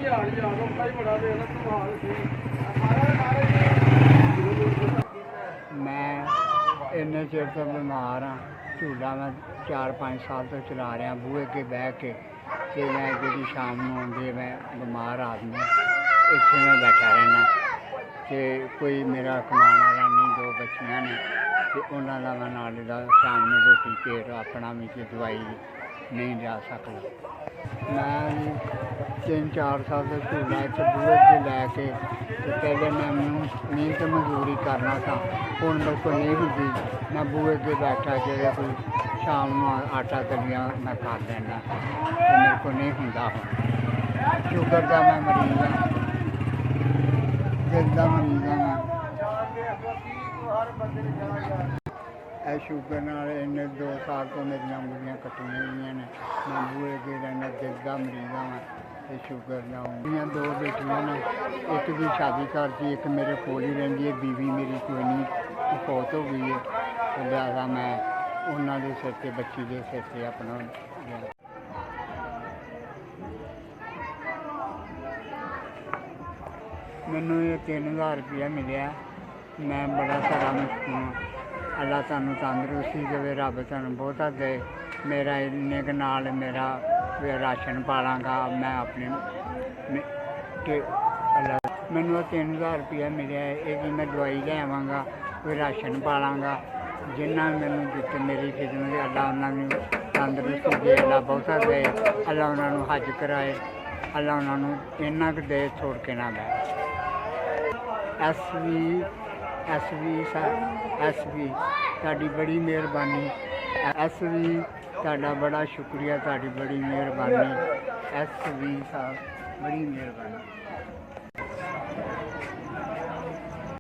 मैं इन्ने चिर तो बीमार हाँ। झूला मैं 4-5 साल तो चला रहा बूहे के बह के मैं जी शाम को आती है मैं बीमार आदमी इतने मैं बैठा रहना कि कोई मेरा कमान वाला नहीं। 2 बच्चियां ने तो उन्होंने मैं नाल शाम में रोटी पेट अपना भी दवाई नहीं लिया सकता। मैं 3-4 साल से झूला इतने बूहे के लैके पहले मैं मेहनत मजदूरी करना था हूँ मेरे को नहीं होती। मैं बूहे के बैठा जो कोई शाम को आटा दलिया मैं कर देना तो मेरे को नहीं होंगे। शुगर का मैं मरीज हाँ, दिल का मरीज हाँ मैं। शुगर नाल इन्ने 2 साल तो मेरिया मुड़ियाँ कट्टियां हुई ने। मैं बूहे के रहना दिल का मरीज हाँ मैं। शुगर ना मेरिया 2 बेटियां ने एक भी शादी करती एक मेरे कोल ही रही है। बीवी मेरी कोई नहीं फौत हो गई है तो लिहाजा मैं उन्होंने सिर से बच्ची के सिर से अपना मैनू ये 3000 रुपया मिले। मैं बड़ा सारा मुश्किल हाँ। अल्लाह तुहानू तंदरुस्ती देवे रब तुहानू बहुता दे। मेरा इन्ने के नाल मेरा राशन पालांगा मैं अपने मैनू 3000 रुपया मिले। ये मैं दवाई ले आवांगा कोई राशन पालांगा जिन्ना मैनू दिते मेरी खिदमत अल्लाह उन्होंने तंदरुस्ती दे अल्लाह बहुता दे। अल्लाह उन्होंने हज कराए अल्लाह उन्होंने इन्ना क दे छोड़ के ना दे। एस वी ताड़ी बड़ी मेहरबानी। एस वी ताड़ा बड़ा शुक्रिया ताड़ी बड़ी मेहरबानी। एस वी साहब बड़ी मेहरबानी।